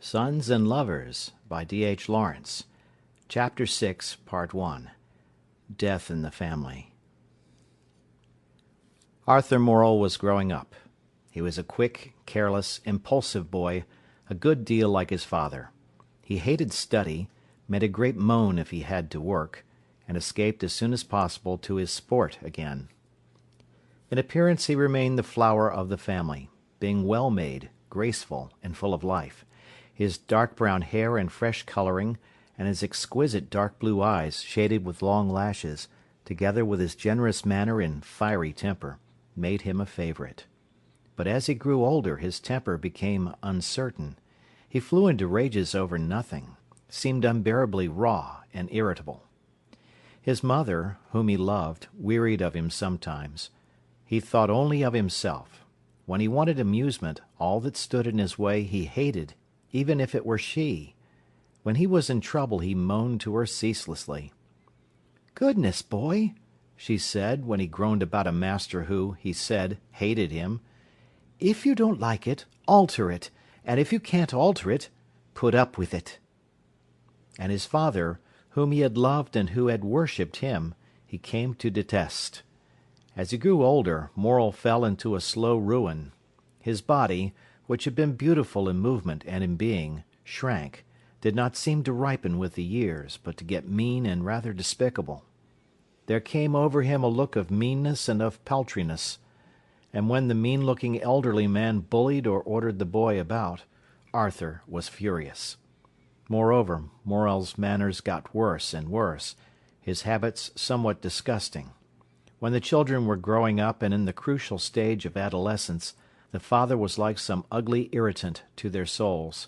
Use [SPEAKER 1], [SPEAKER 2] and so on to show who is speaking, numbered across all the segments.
[SPEAKER 1] Sons and Lovers by D.H. Lawrence. Chapter 6, Part 1. Death in the Family. Arthur Morel was growing up. He was a quick, careless, impulsive boy, a good deal like his father. He hated study, made a great moan if he had to work, and escaped as soon as possible to his sport again. In appearance he remained the flower of the family, being well-made, graceful, and full of life. His dark brown hair and fresh colouring, and his exquisite dark blue eyes shaded with long lashes, together with his generous manner and fiery temper, made him a favourite. But as he grew older his temper became uncertain. He flew into rages over nothing, seemed unbearably raw and irritable. His mother, whom he loved, wearied of him sometimes. He thought only of himself. When he wanted amusement, all that stood in his way he hated, even if it were she. When he was in trouble he moaned to her ceaselessly. "Goodness, boy," she said, when he groaned about a master who, he said, hated him, "if you don't like it, alter it, and if you can't alter it, put up with it." And his father, whom he had loved and who had worshipped him, he came to detest. As he grew older, Morel fell into a slow ruin. His body, which had been beautiful in movement and in being, shrank, did not seem to ripen with the years, but to get mean and rather despicable. There came over him a look of meanness and of paltriness, and when the mean-looking elderly man bullied or ordered the boy about, Arthur was furious. Moreover, Morel's manners got worse and worse, his habits somewhat disgusting. When the children were growing up and in the crucial stage of adolescence, the father was like some ugly irritant to their souls.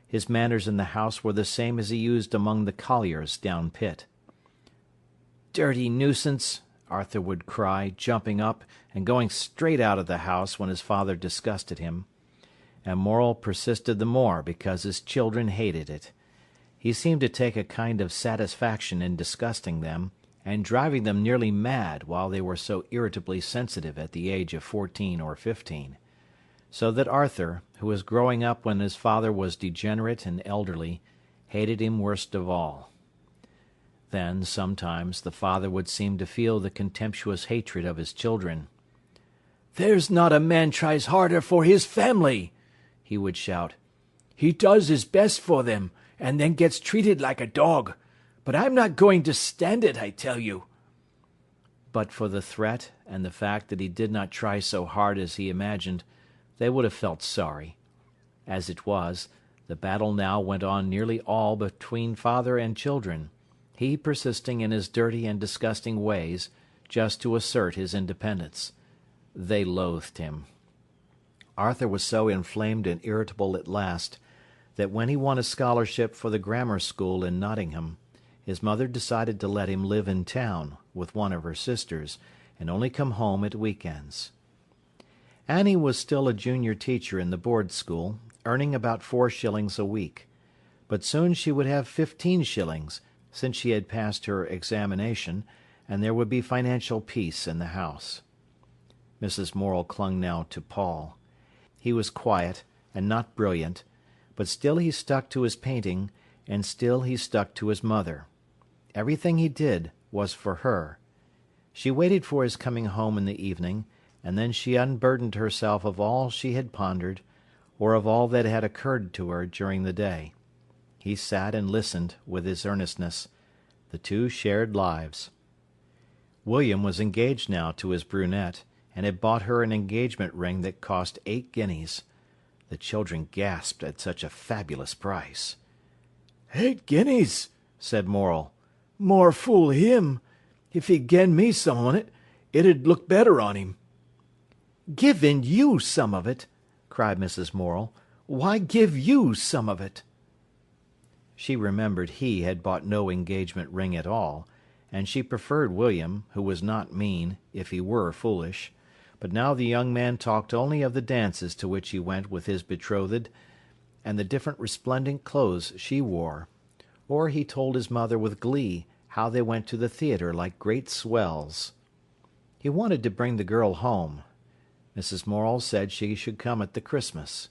[SPEAKER 1] His manners in the house were the same as he used among the colliers down pit. "Dirty nuisance!" Arthur would cry, jumping up and going straight out of the house when his father disgusted him. And Morel persisted the more because his children hated it. He seemed to take a kind of satisfaction in disgusting them, and driving them nearly mad while they were so irritably sensitive at the age of 14 or 15. So that Arthur, who was growing up when his father was degenerate and elderly, hated him worst of all. Then, sometimes, the father would seem to feel the contemptuous hatred of his children. "There's not a man tries harder for his family," he would shout. "He does his best for them, and then gets treated like a dog. But I'm not going to stand it, I tell you." But for the threat and the fact that he did not try so hard as he imagined, they would have felt sorry. As it was, the battle now went on nearly all between father and children, he persisting in his dirty and disgusting ways, just to assert his independence. They loathed him. Arthur was so inflamed and irritable at last, that when he won a scholarship for the grammar school in Nottingham, his mother decided to let him live in town with one of her sisters, and only come home at week-ends. Annie was still a junior teacher in the board school, earning about 4 shillings a week. But soon she would have 15 shillings, since she had passed her examination, and there would be financial peace in the house. Mrs. Morel clung now to Paul. He was quiet and not brilliant, but still he stuck to his painting, and still he stuck to his mother. Everything he did was for her. She waited for his coming home in the evening, and then she unburdened herself of all she had pondered, or of all that had occurred to her during the day. He sat and listened with his earnestness. The two shared lives. William was engaged now to his brunette, and had bought her an engagement ring that cost 8 guineas. The children gasped at such a fabulous price. "8 guineas," said Morel. "More fool him. If he'd gen me some on it, it'd look better on him." "Given you some of it!" cried Mrs. Morel. "Why give you some of it?" She remembered he had bought no engagement ring at all, and she preferred William, who was not mean, if he were foolish. But now the young man talked only of the dances to which he went with his betrothed, and the different resplendent clothes she wore. Or he told his mother with glee how they went to the theatre like great swells. He wanted to bring the girl home. Mrs. Morel said she should come at the Christmas.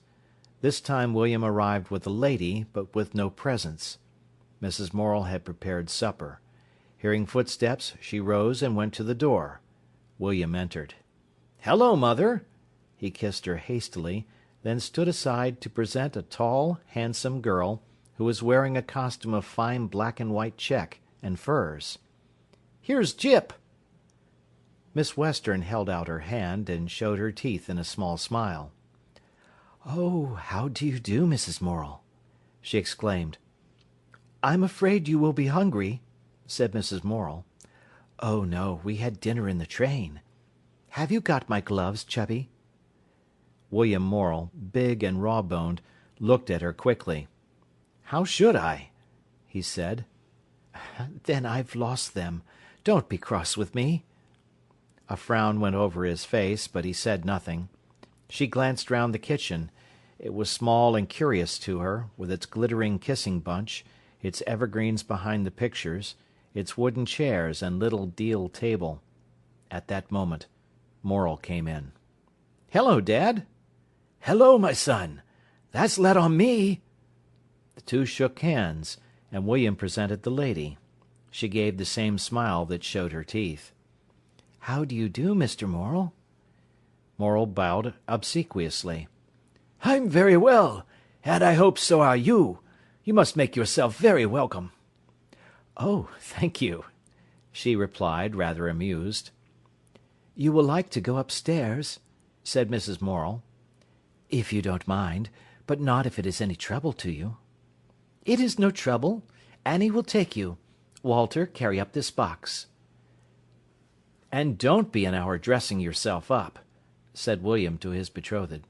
[SPEAKER 1] This time William arrived with a lady, but with no presents. Mrs. Morel had prepared supper. Hearing footsteps, she rose and went to the door. William entered. "Hello, mother!" He kissed her hastily, then stood aside to present a tall, handsome girl, who was wearing a costume of fine black and white check and furs. "Here's Jip!" Miss Western held out her hand and showed her teeth in a small smile. "Oh, how do you do, Mrs. Morel?" she exclaimed. "I'm afraid you will be hungry," said Mrs. Morel. "Oh, no, we had dinner in the train. Have you got my gloves, Chubby?" William Morel, big and raw-boned, looked at her quickly. "How should I?" he said. "Then I've lost them. Don't be cross with me." A frown went over his face, but he said nothing. She glanced round the kitchen. It was small and curious to her, with its glittering kissing bunch, its evergreens behind the pictures, its wooden chairs and little deal table. At that moment, Morel came in. "Hello, Dad." "Hello, my son. That's let on me." The two shook hands, and William presented the lady. She gave the same smile that showed her teeth. "How do you do, Mr. Morel?" Morel bowed obsequiously. "I'm very well, and I hope so are you. You must make yourself very welcome." "Oh, thank you," she replied, rather amused. "You will like to go upstairs," said Mrs. Morel. "If you don't mind, but not if it is any trouble to you." "It is no trouble. Annie will take you. Walter, carry up this box." "And don't be an hour dressing yourself up," said William to his betrothed.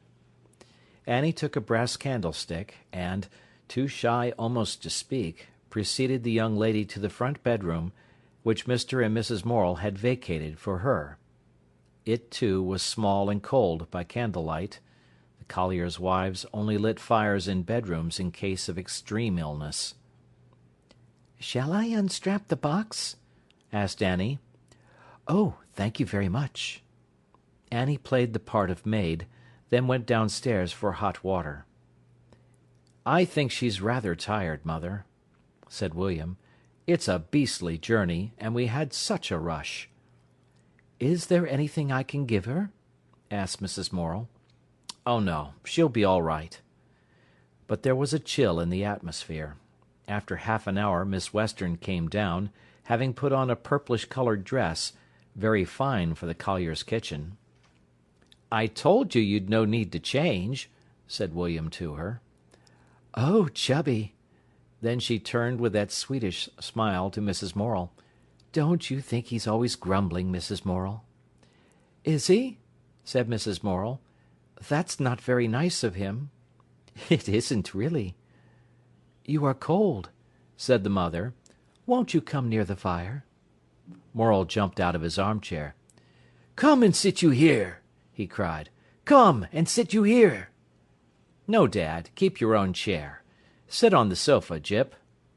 [SPEAKER 1] Annie took a brass candlestick, and, too shy almost to speak, preceded the young lady to the front bedroom, which Mr. and Mrs. Morel had vacated for her. It, too, was small and cold by candlelight. The colliers' wives only lit fires in bedrooms in case of extreme illness. "Shall I unstrap the box?" asked Annie. "Oh, thank you very much." Annie played the part of maid, then went downstairs for hot water. "I think she's rather tired, mother," said William. "It's a beastly journey, and we had such a rush." "Is there anything I can give her?" asked Mrs. Morel. "Oh no, she'll be all right." But there was a chill in the atmosphere. After half an hour Miss Western came down, having put on a purplish-coloured dress, very fine for the collier's kitchen. "I told you you'd no need to change," said William to her. "Oh, Chubby!" Then she turned with that sweetish smile to Mrs. Morel. "Don't you think he's always grumbling, Mrs. Morel?" "Is he?" said Mrs. Morel. "That's not very nice of him." "It isn't, really." "You are cold," said the mother. "Won't you come near the fire?" Morel jumped out of his armchair. "Come and sit you here," he cried. "Come and sit you here." "No, Dad, keep your own chair. Sit on the sofa, Jip,"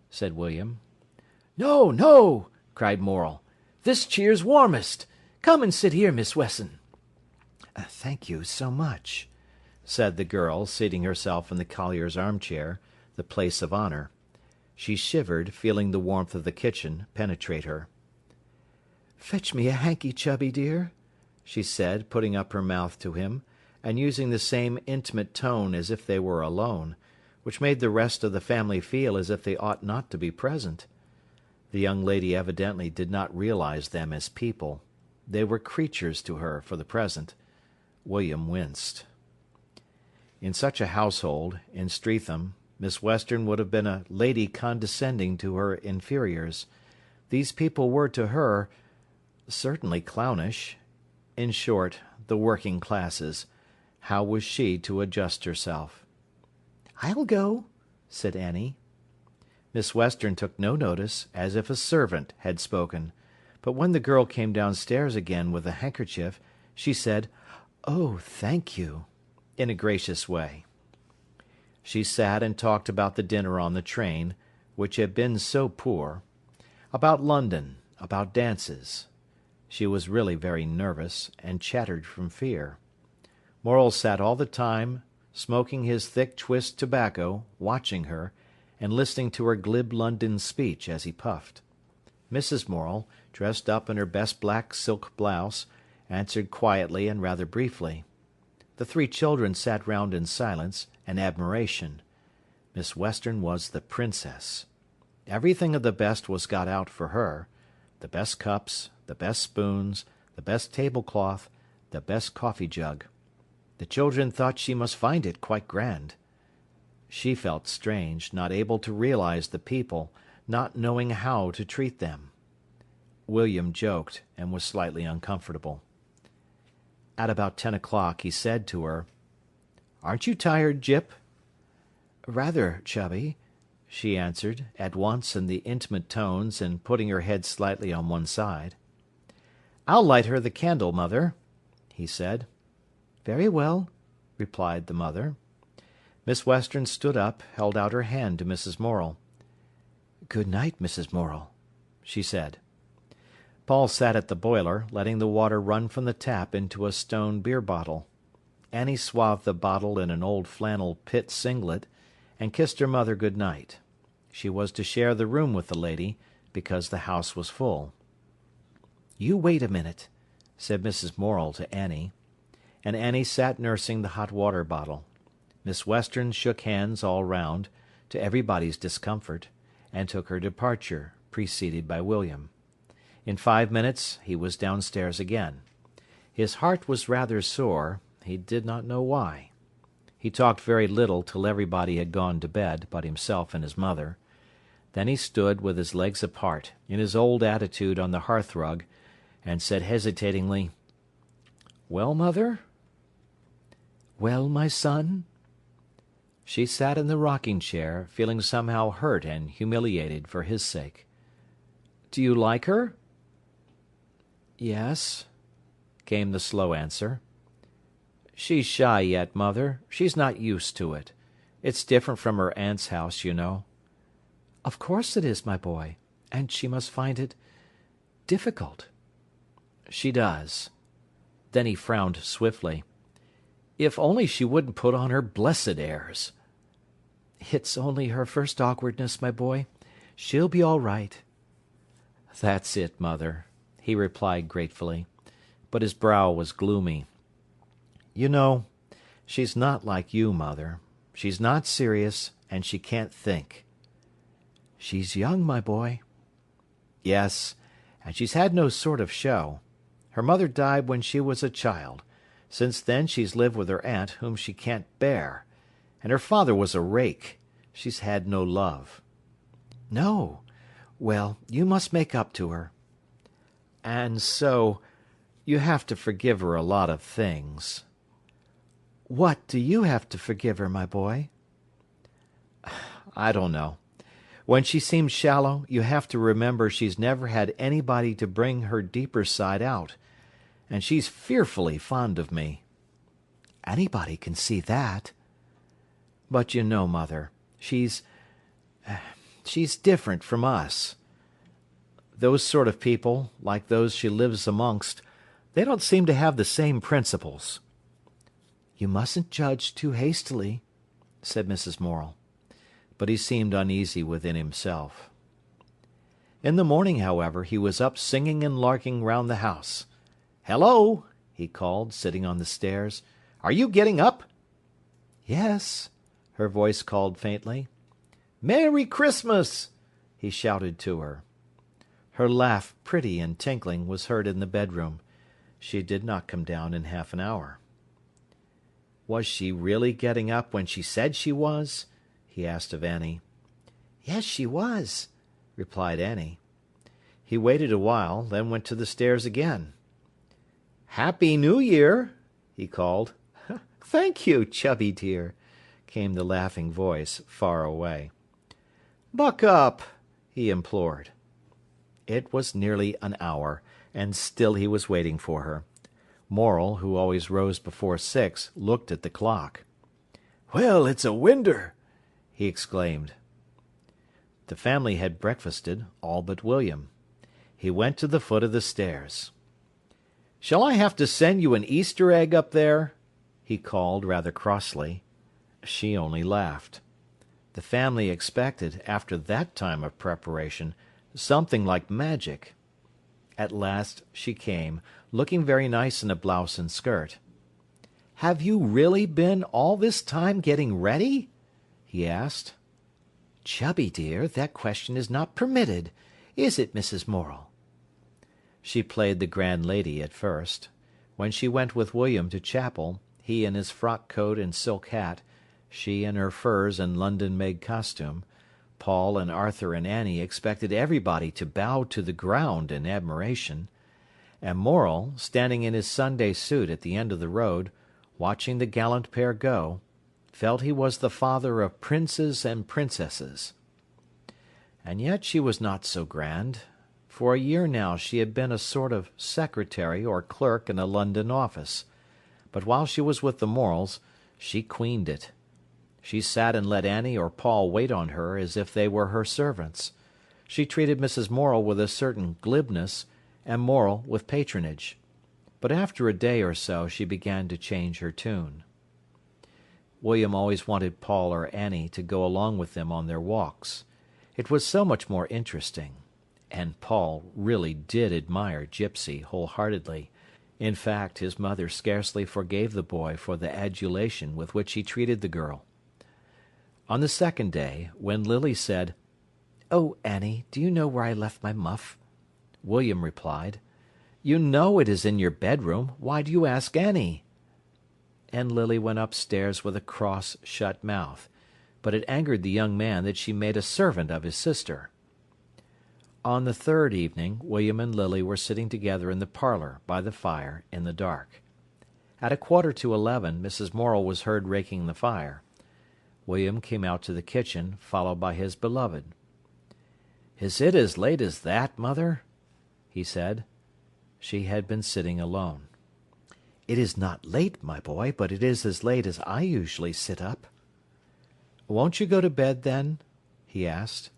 [SPEAKER 1] said William. "No, no," cried Morel. "This cheer's warmest. Come and sit here, Miss Wesson." "Thank you so much," said the girl, seating herself in the collier's armchair, the place of honour. She shivered, feeling the warmth of the kitchen penetrate her. "Fetch me a hanky, Chubby dear," she said, putting up her mouth to him, and using the same intimate tone as if they were alone, which made the rest of the family feel as if they ought not to be present. The young lady evidently did not realise them as people. They were creatures to her for the present. William winced. In such a household, in Streatham, Miss Western would have been a lady condescending to her inferiors. These people were to her certainly clownish. In short, the working classes. How was she to adjust herself? "I'll go," said Annie. Miss Western took no notice, as if a servant had spoken. But when the girl came downstairs again with a handkerchief, she said, "Oh, thank you," in a gracious way. She sat and talked about the dinner on the train, which had been so poor, about London, about dances. She was really very nervous, and chattered from fear. Morel sat all the time smoking his thick twist tobacco, watching her, and listening to her glib London speech as he puffed. Mrs. Morel, dressed up in her best black silk blouse, answered quietly and rather briefly. The three children sat round in silence and admiration. Miss Western was the princess. Everything of the best was got out for her: the best cups, the best spoons, the best tablecloth, the best coffee-jug. The children thought she must find it quite grand. She felt strange, not able to realize the people, not knowing how to treat them. William joked, and was slightly uncomfortable. At about 10 o'clock he said to her, "Aren't you tired, Jip?" "Rather, Chubby," she answered, at once in the intimate tones, and putting her head slightly on one side. "I'll light her the candle, Mother," he said. "Very well," replied the mother. Miss Western stood up, held out her hand to Mrs. Morel. "Good night, Mrs. Morel," she said. Paul sat at the boiler, letting the water run from the tap into a stone beer bottle. Annie swathed the bottle in an old flannel pit singlet, and kissed her mother good night. She was to share the room with the lady, because the house was full. "You wait a minute," said Mrs. Morel to Annie. And Annie sat nursing the hot water bottle. Miss Western shook hands all round, to everybody's discomfort, and took her departure, preceded by William. In 5 minutes he was downstairs again. His heart was rather sore, he did not know why. He talked very little till everybody had gone to bed, but himself and his mother. Then he stood with his legs apart, in his old attitude on the hearthrug, and said hesitatingly, "Well, mother?" "Well, my son?" She sat in the rocking-chair, feeling somehow hurt and humiliated for his sake. "Do you like her?" "Yes," came the slow answer. "She's shy yet, mother. She's not used to it. It's different from her aunt's house, you know." "Of course it is, my boy. And she must find it difficult." "She does." Then he frowned swiftly. "If only she wouldn't put on her blessed airs." "It's only her first awkwardness, my boy. She'll be all right." "That's it, mother," he replied gratefully, but his brow was gloomy. "You know, she's not like you, mother. She's not serious, and she can't think." "She's young, my boy." "Yes, and she's had no sort of show. Her mother died when she was a child. Since then she's lived with her aunt, whom she can't bear. And her father was a rake. She's had no love." "No. Well, you must make up to her." "And so, you have to forgive her a lot of things." "What do you have to forgive her, my boy?" "I don't know. When she seems shallow, you have to remember she's never had anybody to bring her deeper side out. And she's fearfully fond of me." "Anybody can see that." "But you know, mother, she's different from us. Those sort of people, like those she lives amongst, they don't seem to have the same principles." "You mustn't judge too hastily," said Mrs. Morel. But he seemed uneasy within himself. In the morning, however, he was up singing and larking round the house. "Hello!" he called, sitting on the stairs. "Are you getting up?" "Yes," her voice called faintly. "Merry Christmas!" he shouted to her. Her laugh, pretty and tinkling, was heard in the bedroom. She did not come down in half an hour. Was she really getting up when she said she was? He asked of Annie. "Yes, she was," replied Annie. He waited a while, then went to the stairs again. "Happy New Year!" he called. "Thank you, Chubby dear," came the laughing voice, far away. "Buck up!" he implored. It was nearly an hour, and still he was waiting for her. Morel, who always rose before 6, looked at the clock. "Well, it's a winder!" he exclaimed. The family had breakfasted, all but William. He went to the foot of the stairs. "Shall I have to send you an Easter egg up there?" he called rather crossly. She only laughed. The family expected, after that time of preparation, something like magic. At last she came, looking very nice in a blouse and skirt. "Have you really been all this time getting ready?" he asked. "Chubby dear, that question is not permitted. Is it, Mrs. Morel?" She played the grand lady at first. When she went with William to chapel, he in his frock coat and silk hat, she in her furs and London-made costume, Paul and Arthur and Annie expected everybody to bow to the ground in admiration, and Morel, standing in his Sunday suit at the end of the road, watching the gallant pair go, felt he was the father of princes and princesses. And yet she was not so grand. For a year now she had been a sort of secretary or clerk in a London office, but while she was with the Morels, she queened it. She sat and let Annie or Paul wait on her as if they were her servants. She treated Mrs. Morel with a certain glibness, and Morel with patronage. But after a day or so she began to change her tune. William always wanted Paul or Annie to go along with them on their walks. It was so much more interesting. And Paul really did admire Gypsy wholeheartedly. In fact, his mother scarcely forgave the boy for the adulation with which he treated the girl. On the second day, when Lily said, "Oh, Annie, do you know where I left my muff?" William replied, "You know it is in your bedroom. Why do you ask Annie?" And Lily went upstairs with a cross, shut mouth, but it angered the young man that she made a servant of his sister. On the third evening, William and Lily were sitting together in the parlour, by the fire, in the dark. At 11:15, Mrs. Morel was heard raking the fire. William came out to the kitchen, followed by his beloved. "Is it as late as that, mother?" he said. She had been sitting alone. "It is not late, my boy, but it is as late as I usually sit up." "Won't you go to bed, then?" he asked.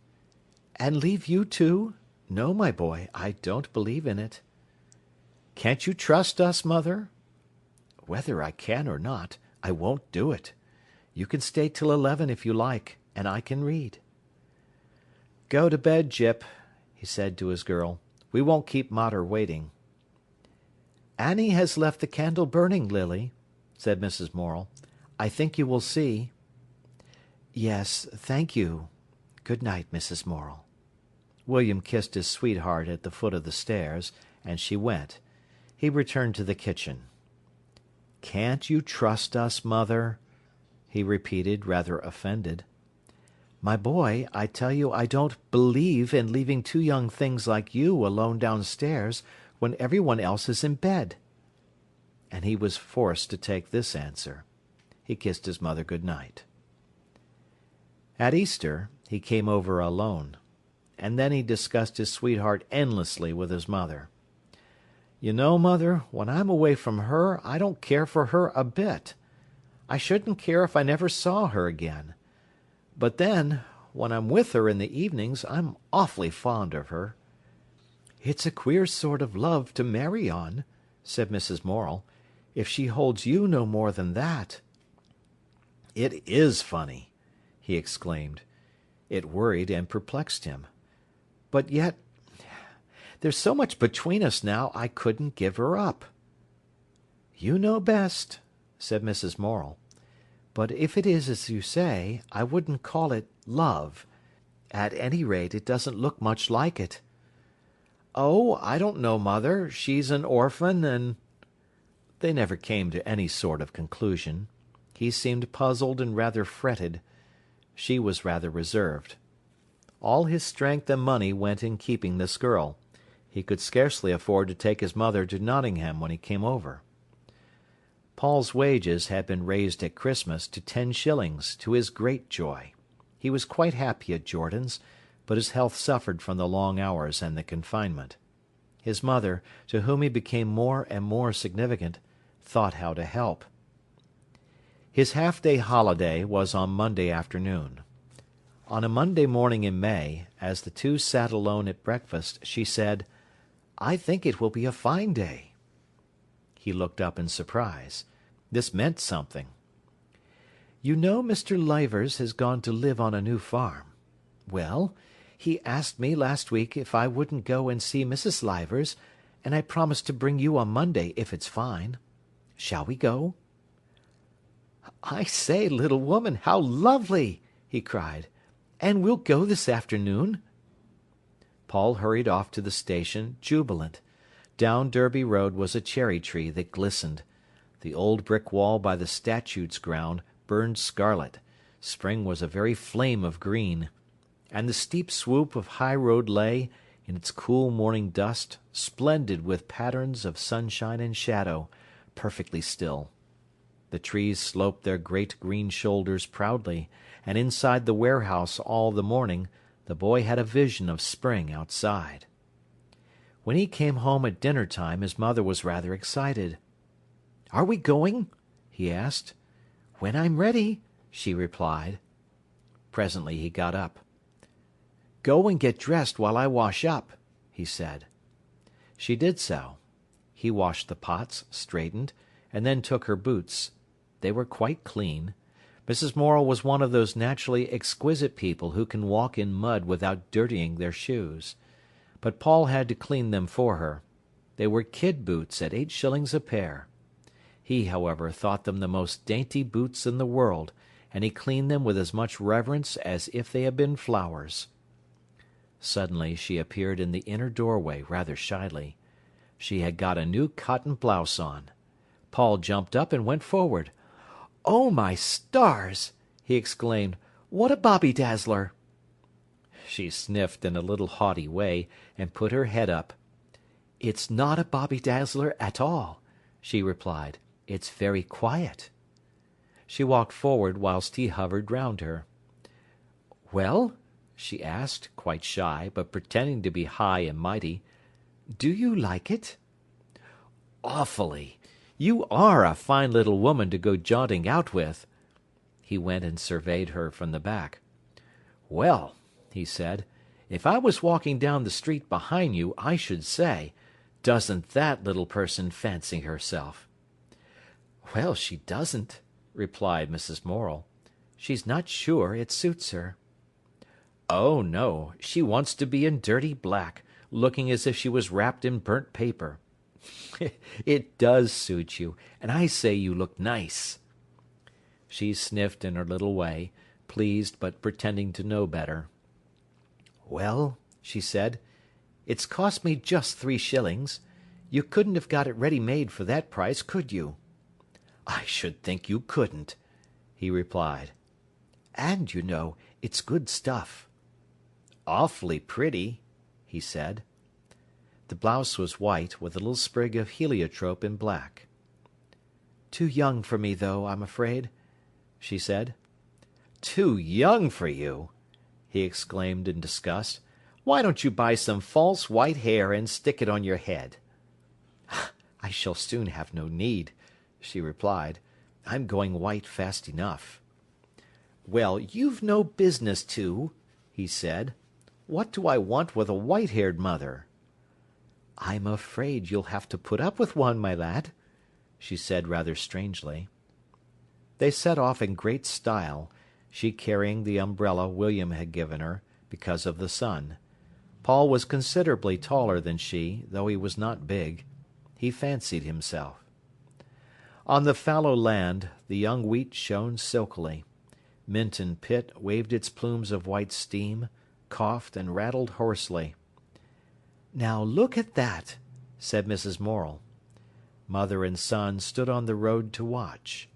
[SPEAKER 1] "And leave you too? No, my boy, I don't believe in it." "Can't you trust us, mother?" "Whether I can or not, I won't do it. You can stay till 11 if you like, and I can read." "Go to bed, Gyp," he said to his girl. "We won't keep mater waiting." "Annie has left the candle burning, Lily," said Mrs. Morel. "I think you will see." "Yes, thank you. Good night, Mrs. Morel." William kissed his sweetheart at the foot of the stairs, and she went. He returned to the kitchen. "Can't you trust us, mother?" he repeated, rather offended. "My boy, I tell you I don't believe in leaving two young things like you alone downstairs when everyone else is in bed." And he was forced to take this answer. He kissed his mother good night. At Easter, he came over alone, and then he discussed his sweetheart endlessly with his mother. "You know, mother, when I'm away from her, I don't care for her a bit. I shouldn't care if I never saw her again. But then, when I'm with her in the evenings, I'm awfully fond of her." "It's a queer sort of love to marry on," said Mrs. Morel, "if she holds you no more than that." "It is funny," he exclaimed. It worried and perplexed him. "But yet, there's so much between us now, I couldn't give her up." "You know best," said Mrs. Morel. "But if it is as you say, I wouldn't call it love. At any rate, it doesn't look much like it." "Oh, I don't know, mother. She's an orphan, and—" They never came to any sort of conclusion. He seemed puzzled and rather fretted. She was rather reserved. All his strength and money went in keeping this girl. He could scarcely afford to take his mother to Nottingham when he came over. Paul's wages had been raised at Christmas to 10 shillings, to his great joy. He was quite happy at Jordan's, but his health suffered from the long hours and the confinement. His mother, to whom he became more and more significant, thought how to help. His half-day holiday was on Monday afternoon. On a Monday morning in May, as the two sat alone at breakfast, she said, "I think it will be a fine day." He looked up in surprise. This meant something. You know Mr. Livers has gone to live on a new farm. Well, he asked me last week if I wouldn't go and see Mrs. Livers, and I promised to bring you on Monday if it's fine. Shall we go?" "I say, little woman, how lovely!" he cried. "And we'll go this afternoon?" Paul hurried off to the station, jubilant. Down Derby Road was a cherry tree that glistened. The old brick wall by the statutes ground burned scarlet. Spring was a very flame of green. And the steep swoop of high road lay, in its cool morning dust, splendid with patterns of sunshine and shadow, perfectly still. The trees sloped their great green shoulders proudly, and inside the warehouse all the morning the boy had a vision of spring outside. When he came home at dinner time his mother was rather excited. "Are we going?" he asked. "When I'm ready," she replied. Presently he got up. "Go and get dressed while I wash up," he said. She did so. He washed the pots, straightened, and then took her boots. They were quite clean. Mrs. Morel was one of those naturally exquisite people who can walk in mud without dirtying their shoes. But Paul had to clean them for her. They were kid boots at 8 shillings a pair. He, however, thought them the most dainty boots in the world, and he cleaned them with as much reverence as if they had been flowers. Suddenly she appeared in the inner doorway, rather shyly. She had got a new cotton blouse on. Paul jumped up and went forward. "Oh, my stars!" he exclaimed. "What a bobby-dazzler!" She sniffed in a little haughty way, and put her head up. "It's not a bobby-dazzler at all," she replied. "It's very quiet." She walked forward whilst he hovered round her. "Well," she asked, quite shy, but pretending to be high and mighty, "do you like it?" "Awfully. You are a fine little woman to go jaunting out with." He went and surveyed her from the back. "Well," he said, "if I was walking down the street behind you, I should say, 'Doesn't that little person fancy herself?'" "Well, she doesn't," replied Mrs. Morel. "She's not sure it suits her." "Oh, no, she wants to be in dirty black, looking as if she was wrapped in burnt paper. It does suit you, and I say you look nice." She sniffed in her little way, pleased but pretending to know better. "Well," she said, "it's cost me just 3 shillings. You couldn't have got it ready-made for that price, could you?" "I should think you couldn't," he replied. "And, you know, it's good stuff." "Awfully pretty," he said. The blouse was white, with a little sprig of heliotrope in black. "Too young for me, though, I'm afraid," she said. "Too young for you!" he exclaimed in disgust. "Why don't you buy some false white hair and stick it on your head?" "I shall soon have no need," she replied. "I'm going white fast enough." "Well, you've no business to," he said. "What do I want with a white-haired mother?" "I'm afraid you'll have to put up with one, my lad," she said rather strangely. They set off in great style, she carrying the umbrella William had given her, because of the sun. Paul was considerably taller than she, though he was not big. He fancied himself. On the fallow land the young wheat shone silkily. Minton Pit waved its plumes of white steam, coughed and rattled hoarsely. "Now look at that," said Mrs. Morel. Mother and son stood on the road to watch.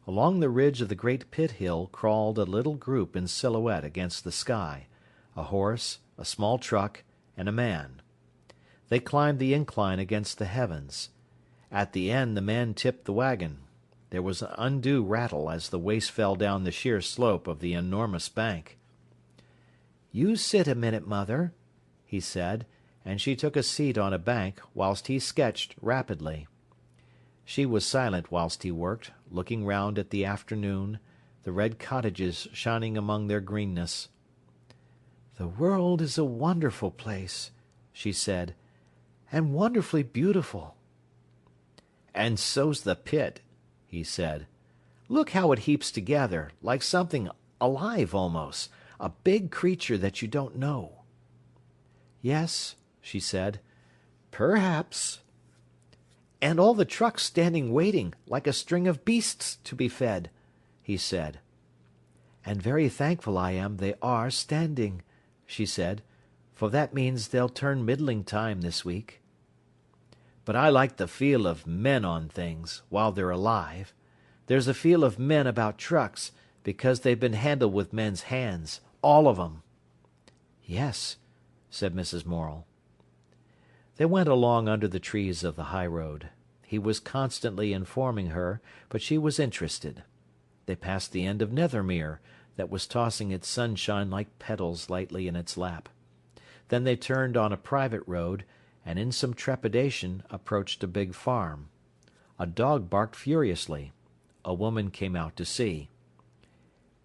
[SPEAKER 1] Along the ridge of the great pit hill crawled a little group in silhouette against the sky, a horse, a small truck, and a man. They climbed the incline against the heavens. At the end the man tipped the wagon. There was an undue rattle as the waste fell down the sheer slope of the enormous bank. "You sit a minute, mother," he said, and she took a seat on a bank, whilst he sketched rapidly. She was silent whilst he worked, looking round at the afternoon, the red cottages shining among their greenness. "The world is a wonderful place," she said, "and wonderfully beautiful." "And so's the pit," he said. Look how it heaps together, like something alive almost, a big creature that you don't know." "Yes," she said, "perhaps." "And all the trucks standing waiting, like a string of beasts to be fed," he said. "And very thankful I am they are standing," she said, "for that means they'll turn middling time this week." "But I like the feel of men on things, while they're alive. There's a feel of men about trucks, because they've been handled with men's hands, all of 'em." "Yes," said Mrs. Morel. They went along under the trees of the high road. He was constantly informing her, but she was interested. They passed the end of Nethermere, that was tossing its sunshine like petals lightly in its lap. Then they turned on a private road, and in some trepidation approached a big farm. A dog barked furiously. A woman came out to see.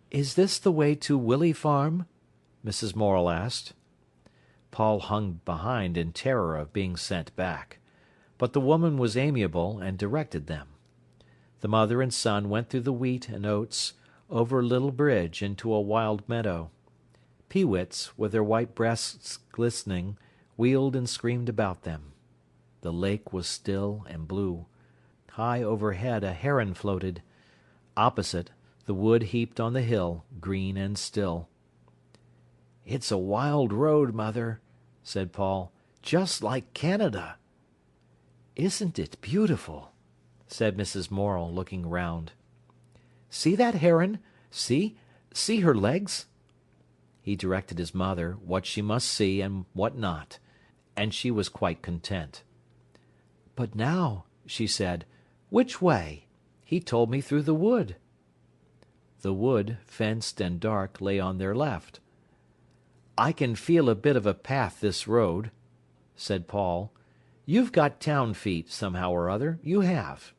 [SPEAKER 1] "Is this the way to Willey Farm?" Mrs. Morel asked. Paul hung behind in terror of being sent back. But the woman was amiable and directed them. The mother and son went through the wheat and oats, over a little bridge into a wild meadow. Peewits, with their white breasts glistening, wheeled and screamed about them. The lake was still and blue. High overhead a heron floated. Opposite, the wood heaped on the hill, green and still. "It's a wild road, mother," said Paul. "Just like Canada." "Isn't it beautiful?" said Mrs. Morel, looking round. "See that heron? See her legs?" He directed his mother what she must see and what not, and she was quite content. "But now," she said, "which way? He told me through the wood." The wood, fenced and dark, lay on their left. "I can feel a bit of a path this road," said Paul. "You've got town feet, somehow or other, you have."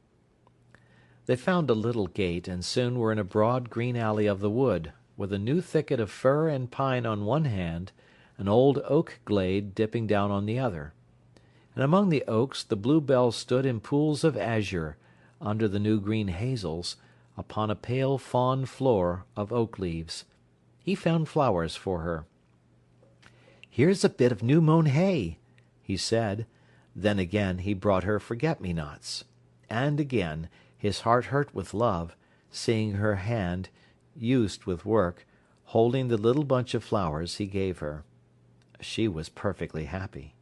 [SPEAKER 1] They found a little gate, and soon were in a broad green alley of the wood, with a new thicket of fir and pine on one hand, an old oak glade dipping down on the other. And among the oaks the bluebells stood in pools of azure, under the new green hazels, upon a pale fawn floor of oak leaves. He found flowers for her. "Here's a bit of new-mown hay," he said. Then again he brought her forget-me-nots. And again, his heart hurt with love, seeing her hand, used with work, holding the little bunch of flowers he gave her. She was perfectly happy.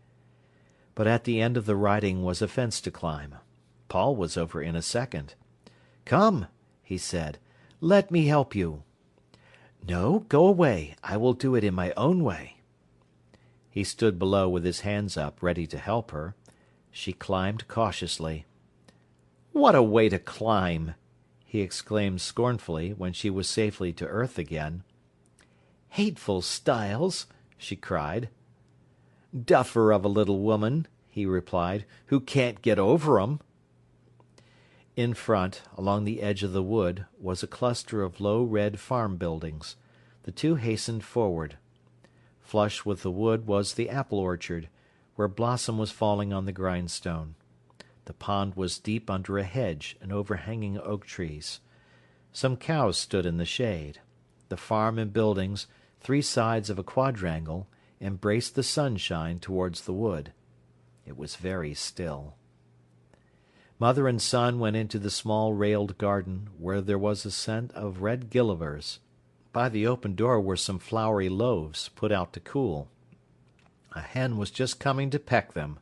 [SPEAKER 1] But at the end of the riding was a fence to climb. Paul was over in a second. "Come," he said, "let me help you." "No, go away. I will do it in my own way." He stood below with his hands up, ready to help her. She climbed cautiously. "What a way to climb!" he exclaimed scornfully, when she was safely to earth again. "Hateful stiles!" she cried. "Duffer of a little woman," he replied, "who can't get over 'em." In front, along the edge of the wood, was a cluster of low red farm buildings. The two hastened forward. Flush with the wood was the apple orchard, where blossom was falling on the grindstone. The pond was deep under a hedge and overhanging oak trees. Some cows stood in the shade. The farm and buildings, three sides of a quadrangle, embraced the sunshine towards the wood. It was very still. Mother and son went into the small railed garden, where there was a scent of red gillivers. By the open door were some floury loaves, put out to cool. A hen was just coming to peck them.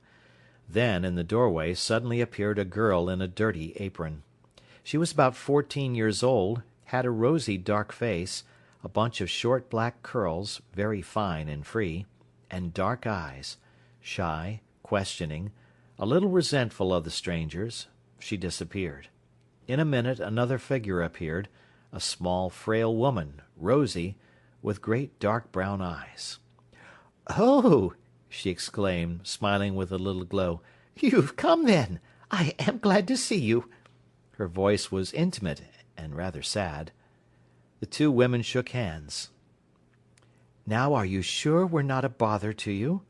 [SPEAKER 1] Then, in the doorway, suddenly appeared a girl in a dirty apron. She was about 14 years old, had a rosy dark face, a bunch of short black curls, very fine and free, and dark eyes, shy, questioning, a little resentful of the strangers. She disappeared. In a minute another figure appeared, a small, frail woman, rosy, with great dark brown eyes. "Oh!" she exclaimed, smiling with a little glow. "You've come, then! I am glad to see you." Her voice was intimate and rather sad. The two women shook hands. "Now are you sure we're not a bother to you?"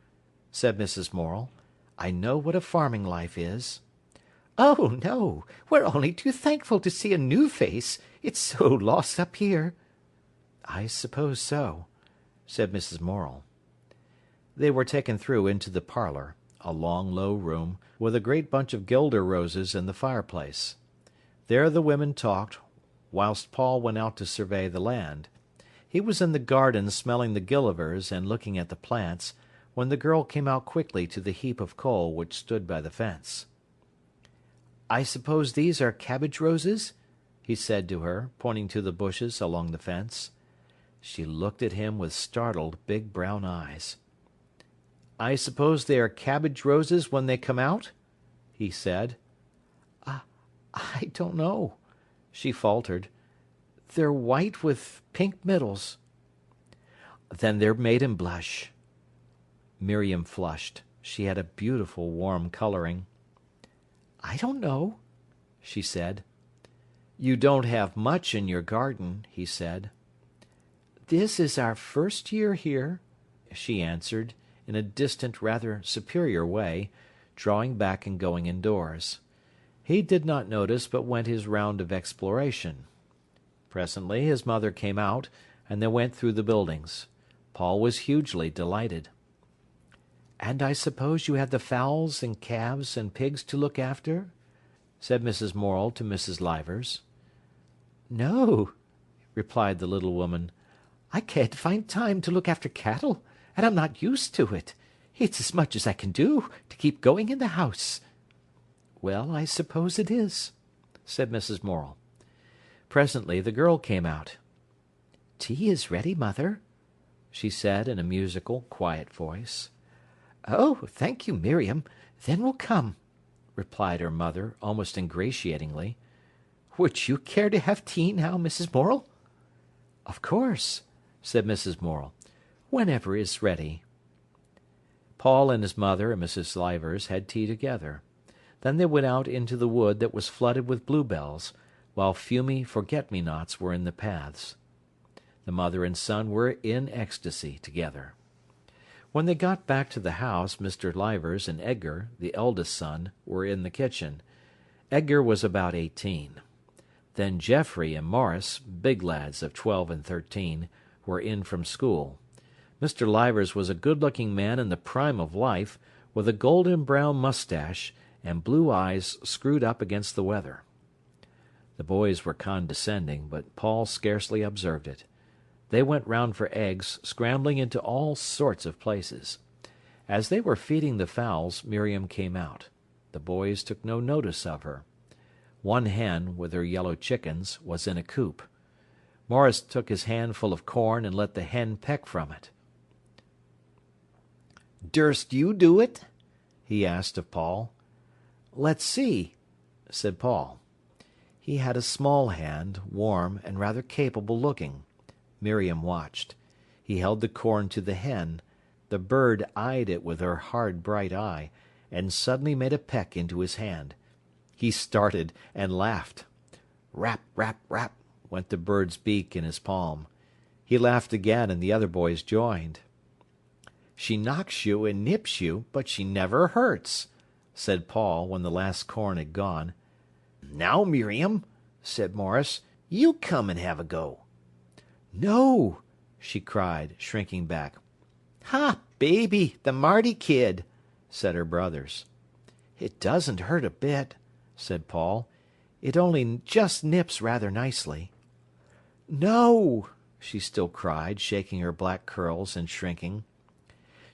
[SPEAKER 1] said Mrs. Morel. "I know what a farming life is." "Oh, no! We're only too thankful to see a new face.
[SPEAKER 2] It's so lost up here."
[SPEAKER 1] "I suppose so," said Mrs. Morel. They were taken through into the parlour, a long, low room, with a great bunch of guelder roses in the fireplace. There the women talked, whilst Paul went out to survey the land. He was in the garden smelling the gillivers and looking at the plants, when the girl came out quickly to the heap of coal which stood by the fence. "I suppose these are cabbage roses?" he said to her, pointing to the bushes along the fence. She looked at him with startled, big brown eyes. "I suppose they are cabbage roses when they come out?" he said.
[SPEAKER 2] I don't know," she faltered. "They're white with pink middles."
[SPEAKER 1] "Then they're maiden blush." Miriam flushed. She had a beautiful warm colouring.
[SPEAKER 2] "I don't know," she said.
[SPEAKER 1] "You don't have much in your garden," he said.
[SPEAKER 2] "This is our first year here,"
[SPEAKER 1] she answered, in a distant, rather superior way, drawing back and going indoors. He did not notice, but went his round of exploration. Presently his mother came out, and they went through the buildings. Paul was hugely delighted.
[SPEAKER 2] "And I suppose you have the fowls and calves and pigs to look after?" said Mrs. Morel to Mrs. Leivers. "No," replied the little woman. "I can't find time to look after cattle, and I'm not used to it. It's as much as I can do to keep going in the house."
[SPEAKER 1] "Well, I suppose it is," said Mrs. Morel. Presently the girl came out.
[SPEAKER 2] "Tea is ready, mother," she said in a musical, quiet voice. "Oh, thank you, Miriam. Then we'll come," replied her mother, almost ingratiatingly. "Would you care to have tea now, Mrs. Morel?" "Of course," said Mrs. Morel. "Whenever is ready."
[SPEAKER 1] Paul and his mother and Mrs. Leivers had tea together. Then they went out into the wood that was flooded with bluebells, while fumy forget-me-nots were in the paths. The mother and son were in ecstasy together. When they got back to the house, Mr. Leivers and Edgar, the eldest son, were in the kitchen. Edgar was about 18. Then Geoffrey and Maurice, big lads of 12 and 13, were in from school. Mr. Leivers was a good-looking man in the prime of life, with a golden-brown moustache, and blue eyes screwed up against the weather. The boys were condescending, but Paul scarcely observed it. They went round for eggs, scrambling into all sorts of places. As they were feeding the fowls, Miriam came out. The boys took no notice of her. One hen, with her yellow chickens, was in a coop. Maurice took his handful of corn and let the hen peck from it.
[SPEAKER 2] "Durst you do it?"
[SPEAKER 1] he asked of Paul.
[SPEAKER 2] "Let's see," said Paul.
[SPEAKER 1] He had a small hand, warm, and rather capable looking. Miriam watched. He held the corn to the hen. The bird eyed it with her hard, bright eye, and suddenly made a peck into his hand. He started and laughed. Rap, rap, rap, went the bird's beak in his palm. He laughed again, and the other boys joined. "She knocks you and nips you, but she never hurts," said Paul, when the last corn had gone.
[SPEAKER 2] "Now, Miriam," said Maurice, "you come and have a go."
[SPEAKER 1] "No!" she cried, shrinking back.
[SPEAKER 2] "Ha, baby, the Marty kid,"
[SPEAKER 1] said her brothers.
[SPEAKER 2] "It doesn't hurt a bit,"
[SPEAKER 1] said Paul. "It only just nips rather nicely."
[SPEAKER 2] "No!"
[SPEAKER 1] she still cried, shaking her black curls and shrinking.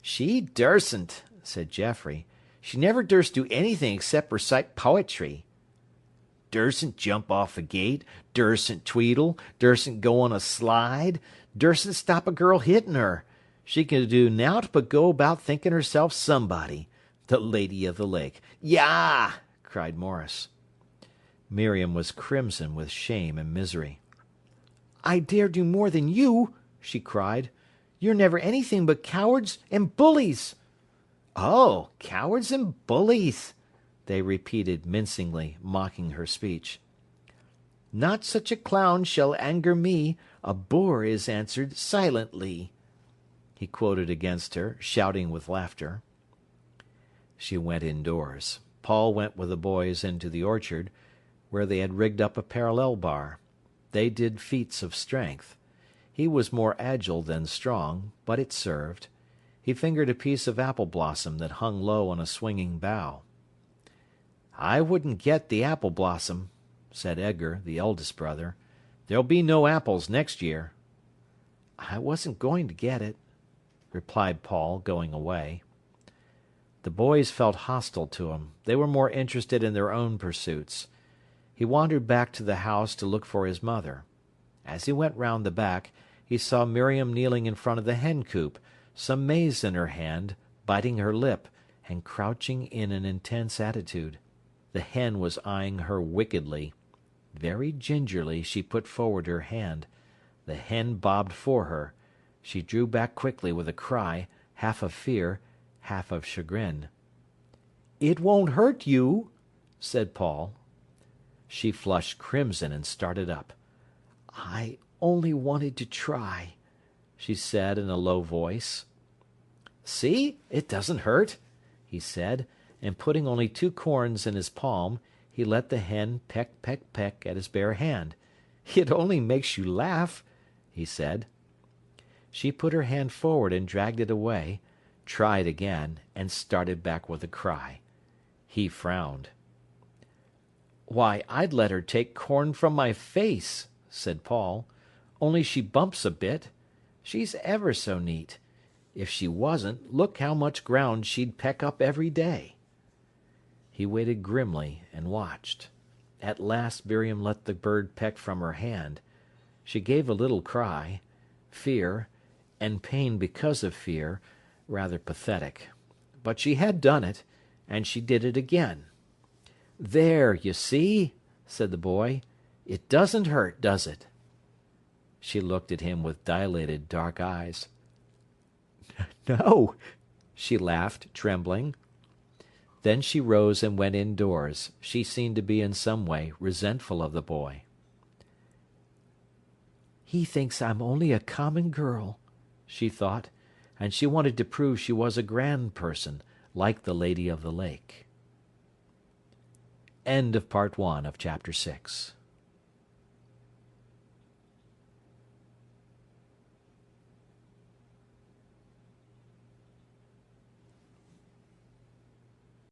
[SPEAKER 2] "She dursn't," said Geoffrey. "She never durst do anything except recite poetry. Dursn't jump off a gate, dursn't tweedle, dursn't go on a slide, dursn't stop a girl hitting her. She can do nowt but go about thinking herself somebody. The Lady of the Lake. Yah!" cried Maurice.
[SPEAKER 1] Miriam was crimson with shame and misery.
[SPEAKER 2] "I dare do more than you," she cried. "You're never anything but cowards and bullies." "Oh, cowards and bullies," they repeated mincingly, mocking her speech. "Not such a clown shall anger me, a boor is answered silently," he quoted against her, shouting with laughter. She went indoors. Paul went with the boys into the orchard, where they had rigged up a parallel bar.
[SPEAKER 1] They did feats of strength. He was more agile than strong, but it served. He fingered a piece of apple blossom that hung low on a swinging bough. "I wouldn't get the apple blossom," said Edgar, the eldest brother. "There'll be no apples next year." "I wasn't going to get it," replied Paul, going away. The boys felt hostile to him. They were more interested in their own pursuits. He wandered back to the house to look for his mother. As he went round the back, he saw Miriam kneeling in front of the hen coop, some maize in her hand, biting her lip, and crouching in an intense attitude. The hen was eyeing her wickedly. Very gingerly she put forward her hand. The hen bobbed for her. She drew back quickly with a cry, half of fear, half of chagrin. "It won't hurt you," said Paul. She flushed crimson and started up. "I only wanted to try," she said in a low voice. "See, it doesn't hurt," he said, and putting only 2 corns in his palm, he let the hen peck, peck, peck at his bare hand. "It only makes you laugh," he said. She put her hand forward and dragged it away, tried again, and started back with a cry. He frowned. "Why, I'd let her take corn from my face," said Paul. "Only she bumps a bit. She's ever so neat. If she wasn't, look how much ground she'd peck up every day." He waited grimly and watched. At last Miriam let the bird peck from her hand. She gave a little cry, fear, and pain because of fear, rather pathetic. But she had done it, and she did it again. "There, you see," said the boy. "It doesn't hurt, does it?" She looked at him with dilated dark eyes. "No," she laughed, trembling. Then she rose and went indoors. She seemed to be in some way resentful of the boy. "He thinks I'm only a common girl," she thought, and she wanted to prove she was a grand person, like the Lady of the Lake. End of Part 1 of Chapter 6.